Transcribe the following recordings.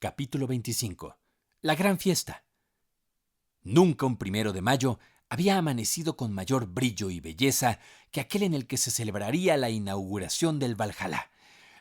Capítulo 25. La gran fiesta. Nunca un 1 de mayo había amanecido con mayor brillo y belleza que aquel en el que se celebraría la inauguración del Valhalla.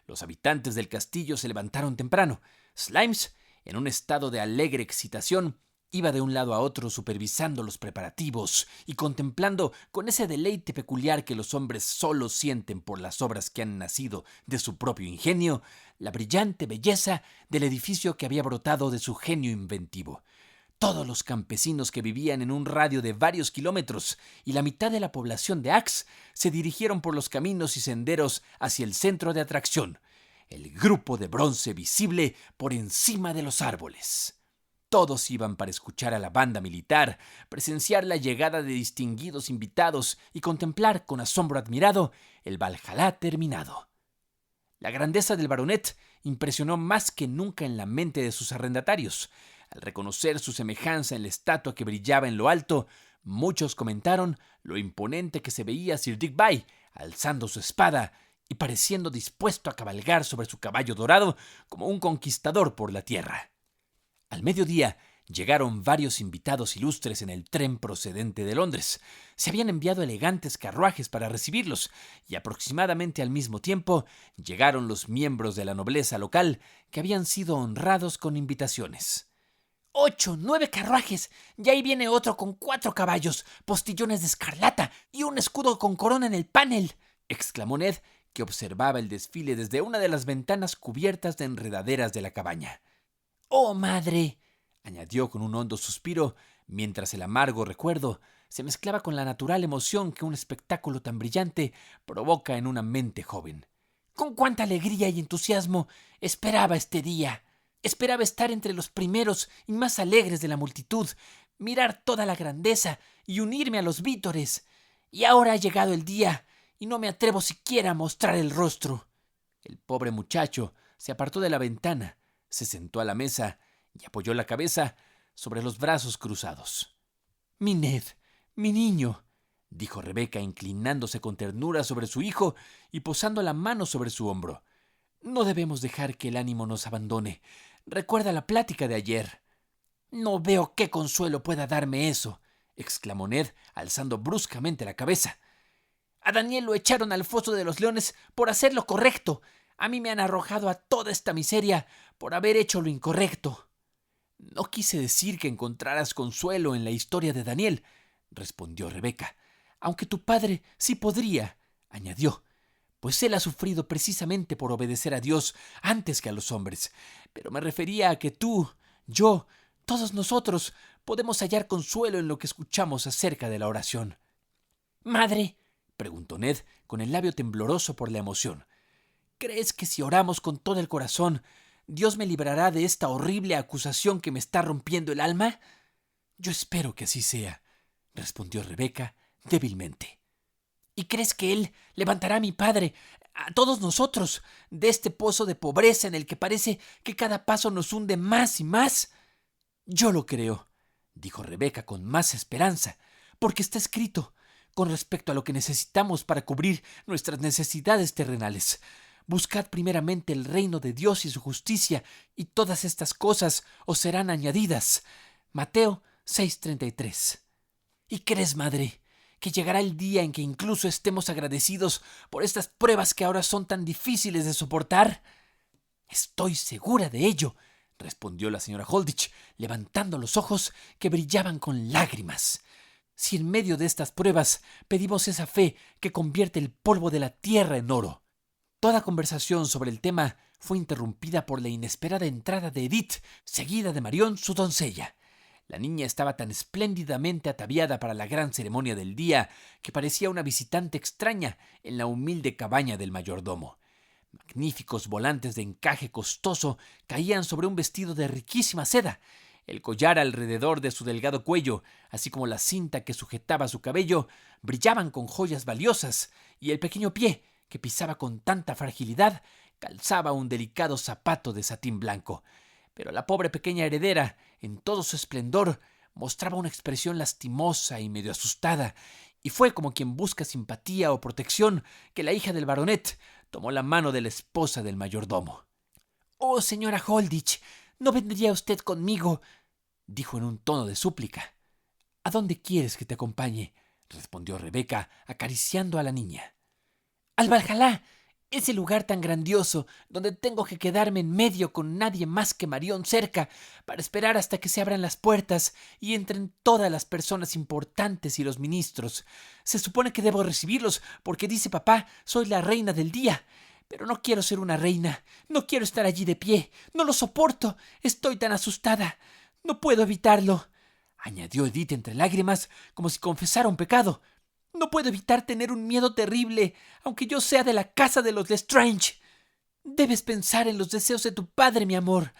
Los habitantes del castillo se levantaron temprano. Slimes, en un estado de alegre excitación, iba de un lado a otro supervisando los preparativos y contemplando con ese deleite peculiar que los hombres solo sienten por las obras que han nacido de su propio ingenio, la brillante belleza del edificio que había brotado de su genio inventivo. Todos los campesinos que vivían en un radio de varios kilómetros y la mitad de la población de Ax se dirigieron por los caminos y senderos hacia el centro de atracción, el grupo de bronce visible por encima de los árboles. Todos iban para escuchar a la banda militar, presenciar la llegada de distinguidos invitados y contemplar con asombro admirado el Valhalla terminado. La grandeza del baronet impresionó más que nunca en la mente de sus arrendatarios. Al reconocer su semejanza en la estatua que brillaba en lo alto, muchos comentaron lo imponente que se veía Sir Dick Bay, alzando su espada y pareciendo dispuesto a cabalgar sobre su caballo dorado como un conquistador por la tierra. Al mediodía llegaron varios invitados ilustres en el tren procedente de Londres. Se habían enviado elegantes carruajes para recibirlos y aproximadamente al mismo tiempo llegaron los miembros de la nobleza local que habían sido honrados con invitaciones. 8, 9 carruajes, y ahí viene otro con 4 caballos, postillones de escarlata y un escudo con corona en el panel, exclamó Ned, que observaba el desfile desde una de las ventanas cubiertas de enredaderas de la cabaña. ¡Oh, madre!, añadió con un hondo suspiro, mientras el amargo recuerdo se mezclaba con la natural emoción que un espectáculo tan brillante provoca en una mente joven. ¡Con cuánta alegría y entusiasmo esperaba este día! Esperaba estar entre los primeros y más alegres de la multitud, mirar toda la grandeza y unirme a los vítores. Y ahora ha llegado el día y no me atrevo siquiera a mostrar el rostro. El pobre muchacho se apartó de la ventana, se sentó a la mesa y apoyó la cabeza sobre los brazos cruzados. «Mi Ned, mi niño», dijo Rebeca, inclinándose con ternura sobre su hijo y posando la mano sobre su hombro. «No debemos dejar que el ánimo nos abandone. Recuerda la plática de ayer». «No veo qué consuelo pueda darme eso», exclamó Ned, alzando bruscamente la cabeza. «A Daniel lo echaron al foso de los leones por hacer lo correcto. A mí me han arrojado a toda esta miseria por haber hecho lo incorrecto». «No quise decir que encontraras consuelo en la historia de Daniel», respondió Rebeca. «Aunque tu padre sí podría», añadió, «pues él ha sufrido precisamente por obedecer a Dios antes que a los hombres. Pero me refería a que tú, yo, todos nosotros podemos hallar consuelo en lo que escuchamos acerca de la oración». «Madre», preguntó Ned, con el labio tembloroso por la emoción, «¿crees que si oramos con todo el corazón, Dios me librará de esta horrible acusación que me está rompiendo el alma?» «Yo espero que así sea», respondió Rebeca débilmente. «¿Y crees que Él levantará a mi padre, a todos nosotros, de este pozo de pobreza en el que parece que cada paso nos hunde más y más?» «Yo lo creo», dijo Rebeca con más esperanza, «porque está escrito con respecto a lo que necesitamos para cubrir nuestras necesidades terrenales. Buscad primeramente el reino de Dios y su justicia, y todas estas cosas os serán añadidas». Mateo 6:33. ¿Y crees, madre, que llegará el día en que incluso estemos agradecidos por estas pruebas que ahora son tan difíciles de soportar? «Estoy segura de ello», respondió la señora Holditch, levantando los ojos que brillaban con lágrimas. «Si en medio de estas pruebas pedimos esa fe que convierte el polvo de la tierra en oro». Toda conversación sobre el tema fue interrumpida por la inesperada entrada de Edith, seguida de Marion, su doncella. La niña estaba tan espléndidamente ataviada para la gran ceremonia del día que parecía una visitante extraña en la humilde cabaña del mayordomo. Magníficos volantes de encaje costoso caían sobre un vestido de riquísima seda. El collar alrededor de su delgado cuello, así como la cinta que sujetaba su cabello, brillaban con joyas valiosas, y el pequeño pie, que pisaba con tanta fragilidad, calzaba un delicado zapato de satín blanco. Pero la pobre pequeña heredera, en todo su esplendor, mostraba una expresión lastimosa y medio asustada, y fue como quien busca simpatía o protección que la hija del baronet tomó la mano de la esposa del mayordomo. «Oh, señora Holditch, ¿No vendría usted conmigo?», dijo en un tono de súplica. «¿A dónde quieres que te acompañe?», respondió Rebeca, acariciando a la niña. «Al Valhalla, ese lugar tan grandioso, donde tengo que quedarme en medio con nadie más que Marión cerca, para esperar hasta que se abran las puertas y entren todas las personas importantes y los ministros. Se supone que debo recibirlos, porque dice papá, soy la reina del día. Pero no quiero ser una reina, no quiero estar allí de pie, no lo soporto, estoy tan asustada, no puedo evitarlo», añadió Edith entre lágrimas, como si confesara un pecado. «No puedo evitar tener un miedo terrible, aunque yo sea de la casa de los Lestrange. Debes pensar en los deseos de tu padre, mi amor.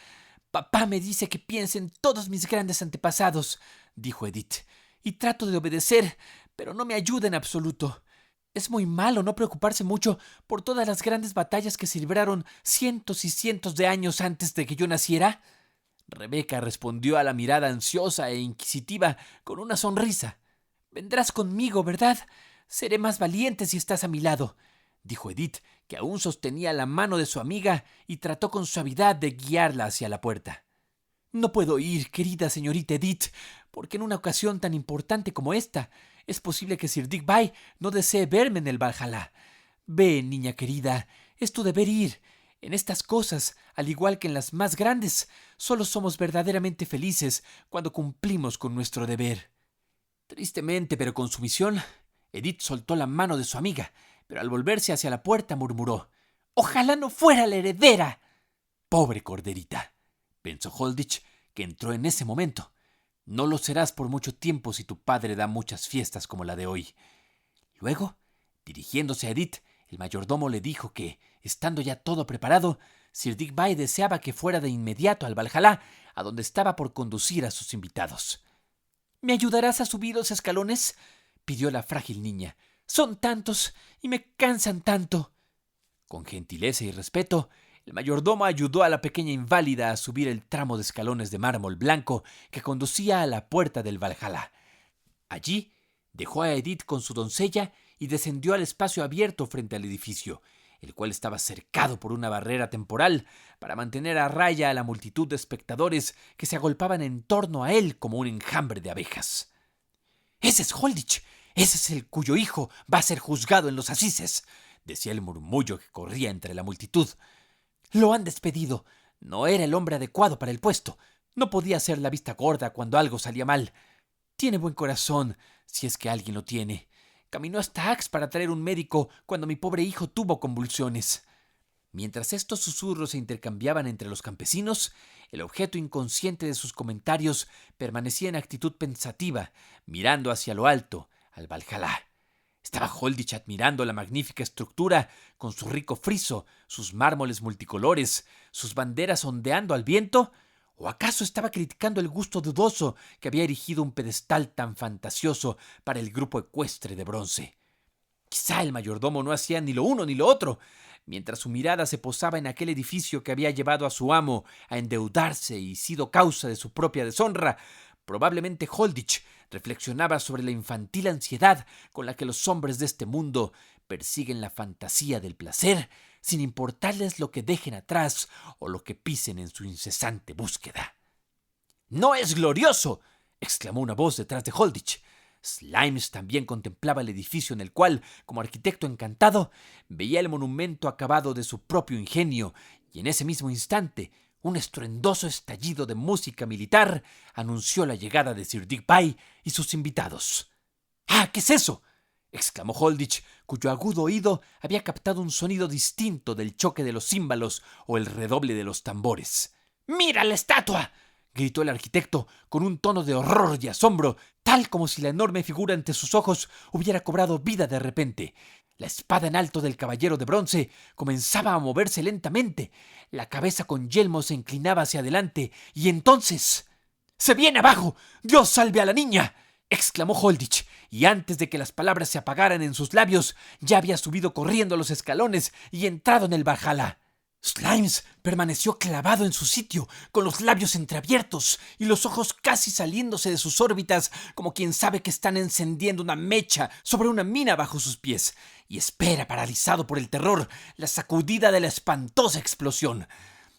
Papá me dice que piense en todos mis grandes antepasados», dijo Edith, «y trato de obedecer, pero no me ayuda en absoluto. Es muy malo no preocuparse mucho por todas las grandes batallas que se libraron cientos y cientos de años antes de que yo naciera». Rebeca respondió a la mirada ansiosa e inquisitiva con una sonrisa. «Vendrás conmigo, ¿verdad? Seré más valiente si estás a mi lado», dijo Edith, que aún sostenía la mano de su amiga y trató con suavidad de guiarla hacia la puerta. «No puedo ir, querida señorita Edith, porque en una ocasión tan importante como esta, es posible que Sir Digby no desee verme en el Valhalla. Ve, niña querida, es tu deber ir. En estas cosas, al igual que en las más grandes, solo somos verdaderamente felices cuando cumplimos con nuestro deber». Tristemente, pero con sumisión, Edith soltó la mano de su amiga, pero al volverse hacia la puerta murmuró: «Ojalá no fuera la heredera». «Pobre corderita», pensó Holditch, que entró en ese momento. «No lo serás por mucho tiempo si tu padre da muchas fiestas como la de hoy». Luego, dirigiéndose a Edith, el mayordomo le dijo que, estando ya todo preparado, Sir Digby deseaba que fuera de inmediato al Valhalla, a donde estaba por conducir a sus invitados. «¿Me ayudarás a subir los escalones?», pidió la frágil niña. «Son tantos y me cansan tanto». Con gentileza y respeto, el mayordomo ayudó a la pequeña inválida a subir el tramo de escalones de mármol blanco que conducía a la puerta del Valhalla. Allí dejó a Edith con su doncella y descendió al espacio abierto frente al edificio, el cual estaba cercado por una barrera temporal para mantener a raya a la multitud de espectadores que se agolpaban en torno a él como un enjambre de abejas. «Ese es Holditch, ese es el cuyo hijo va a ser juzgado en los assises», decía el murmullo que corría entre la multitud. «Lo han despedido. No era el hombre adecuado para el puesto. No podía hacer la vista gorda cuando algo salía mal. Tiene buen corazón, si es que alguien lo tiene. Caminó hasta Axe para traer un médico cuando mi pobre hijo tuvo convulsiones». Mientras estos susurros se intercambiaban entre los campesinos, el objeto inconsciente de sus comentarios permanecía en actitud pensativa, mirando hacia lo alto, al Valhalla. Estaba Holditch admirando la magnífica estructura, con su rico friso, sus mármoles multicolores, sus banderas ondeando al viento, ¿o acaso estaba criticando el gusto dudoso que había erigido un pedestal tan fantasioso para el grupo ecuestre de bronce? Quizá el mayordomo no hacía ni lo uno ni lo otro, mientras su mirada se posaba en aquel edificio que había llevado a su amo a endeudarse y sido causa de su propia deshonra. Probablemente Holditch reflexionaba sobre la infantil ansiedad con la que los hombres de este mundo persiguen la fantasía del placer, sin importarles lo que dejen atrás o lo que pisen en su incesante búsqueda. «¡No es glorioso!», exclamó una voz detrás de Holditch. Slimes también contemplaba el edificio en el cual, como arquitecto encantado, veía el monumento acabado de su propio ingenio, y en ese mismo instante un estruendoso estallido de música militar anunció la llegada de Sir Digby y sus invitados. «¡Ah! ¿Qué es eso?», exclamó Holditch, cuyo agudo oído había captado un sonido distinto del choque de los címbalos o el redoble de los tambores. «¡Mira la estatua!», gritó el arquitecto con un tono de horror y asombro, tal como si la enorme figura ante sus ojos hubiera cobrado vida de repente. La espada en alto del caballero de bronce comenzaba a moverse lentamente. La cabeza con yelmo se inclinaba hacia adelante y entonces... «¡Se viene abajo! ¡Dios salve a la niña!», exclamó Holditch, y antes de que las palabras se apagaran en sus labios, ya había subido corriendo los escalones y entrado en el Valhalla. Slimes permaneció clavado en su sitio, con los labios entreabiertos y los ojos casi saliéndose de sus órbitas, como quien sabe que están encendiendo una mecha sobre una mina bajo sus pies, y espera, paralizado por el terror, la sacudida de la espantosa explosión.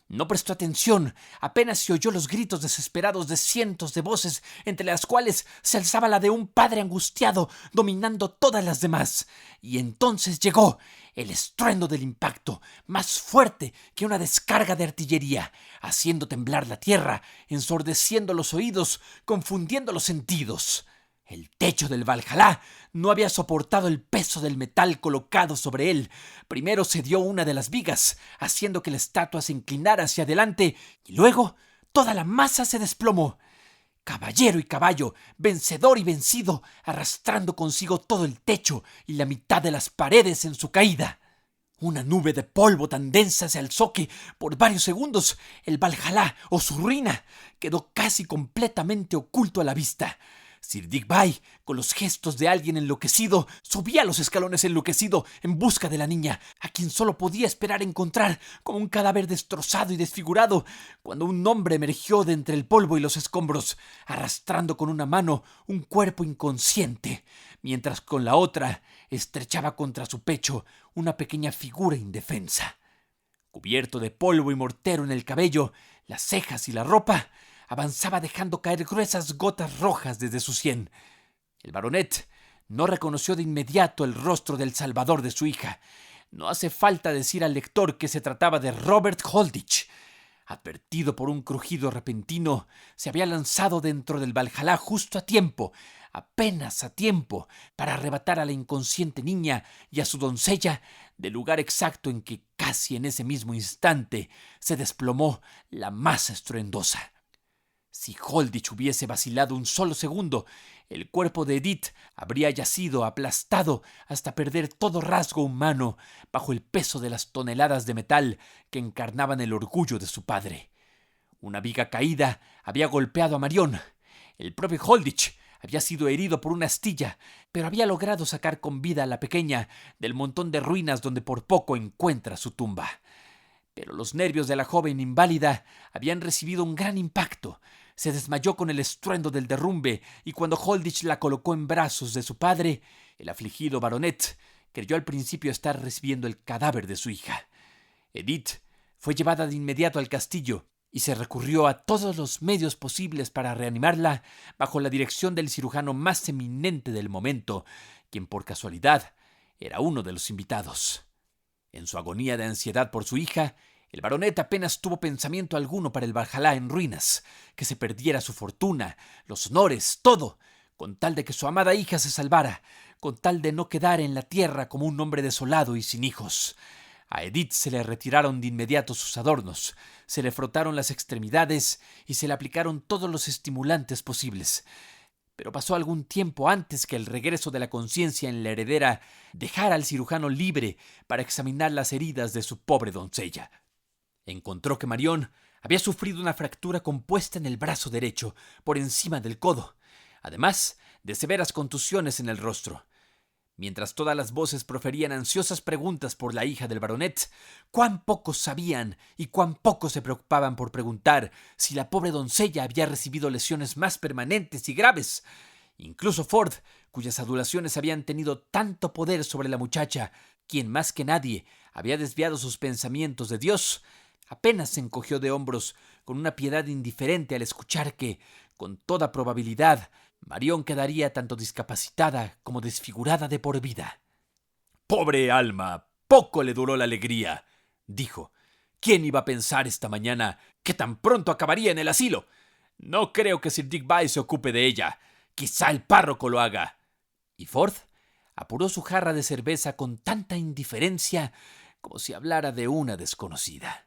No prestó atención, apenas se oyó los gritos desesperados de cientos de voces, entre las cuales se alzaba la de un padre angustiado, dominando todas las demás. Y entonces llegó el estruendo del impacto, más fuerte que una descarga de artillería, haciendo temblar la tierra, ensordeciendo los oídos, confundiendo los sentidos. El techo del Valhalla no había soportado el peso del metal colocado sobre él. Primero cedió una de las vigas, haciendo que la estatua se inclinara hacia adelante, y luego toda la masa se desplomó. Caballero y caballo, vencedor y vencido, arrastrando consigo todo el techo y la mitad de las paredes en su caída. Una nube de polvo tan densa se alzó que, por varios segundos, el Valhalla, o su ruina, quedó casi completamente oculto a la vista. Sir Dick-Bye, con los gestos de alguien enloquecido, subía los escalones enloquecido en busca de la niña, a quien solo podía esperar encontrar como un cadáver destrozado y desfigurado, cuando un hombre emergió de entre el polvo y los escombros, arrastrando con una mano un cuerpo inconsciente, mientras con la otra estrechaba contra su pecho una pequeña figura indefensa. Cubierto de polvo y mortero en el cabello, las cejas y la ropa, avanzaba dejando caer gruesas gotas rojas desde su sien. El baronet no reconoció de inmediato el rostro del salvador de su hija. No hace falta decir al lector que se trataba de Robert Holditch. Advertido por un crujido repentino, se había lanzado dentro del Valhalla justo a tiempo, apenas a tiempo, para arrebatar a la inconsciente niña y a su doncella del lugar exacto en que, casi en ese mismo instante, se desplomó la masa estruendosa. Si Holditch hubiese vacilado un solo segundo, el cuerpo de Edith habría yacido aplastado hasta perder todo rasgo humano bajo el peso de las toneladas de metal que encarnaban el orgullo de su padre. Una viga caída había golpeado a Marion. El propio Holditch había sido herido por una astilla, pero había logrado sacar con vida a la pequeña del montón de ruinas donde por poco encuentra su tumba. Pero los nervios de la joven inválida habían recibido un gran impacto. Se desmayó con el estruendo del derrumbe, y cuando Holditch la colocó en brazos de su padre, el afligido baronet creyó al principio estar recibiendo el cadáver de su hija. Edith fue llevada de inmediato al castillo y se recurrió a todos los medios posibles para reanimarla bajo la dirección del cirujano más eminente del momento, quien por casualidad era uno de los invitados. En su agonía de ansiedad por su hija, el baronet apenas tuvo pensamiento alguno para el Valhalla en ruinas, que se perdiera su fortuna, los honores, todo, con tal de que su amada hija se salvara, con tal de no quedar en la tierra como un hombre desolado y sin hijos. A Edith se le retiraron de inmediato sus adornos, se le frotaron las extremidades y se le aplicaron todos los estimulantes posibles. Pero pasó algún tiempo antes que el regreso de la conciencia en la heredera dejara al cirujano libre para examinar las heridas de su pobre doncella. Encontró que Marion había sufrido una fractura compuesta en el brazo derecho, por encima del codo, además de severas contusiones en el rostro. Mientras todas las voces proferían ansiosas preguntas por la hija del baronet, cuán pocos sabían y cuán pocos se preocupaban por preguntar si la pobre doncella había recibido lesiones más permanentes y graves. Incluso Ford, cuyas adulaciones habían tenido tanto poder sobre la muchacha, quien más que nadie había desviado sus pensamientos de Dios, apenas se encogió de hombros con una piedad indiferente al escuchar que, con toda probabilidad, Marion quedaría tanto discapacitada como desfigurada de por vida. «Pobre alma, poco le duró la alegría», dijo. «¿Quién iba a pensar esta mañana que tan pronto acabaría en el asilo? No creo que Sir Dick-Bye se ocupe de ella. Quizá el párroco lo haga». Y Ford apuró su jarra de cerveza con tanta indiferencia como si hablara de una desconocida.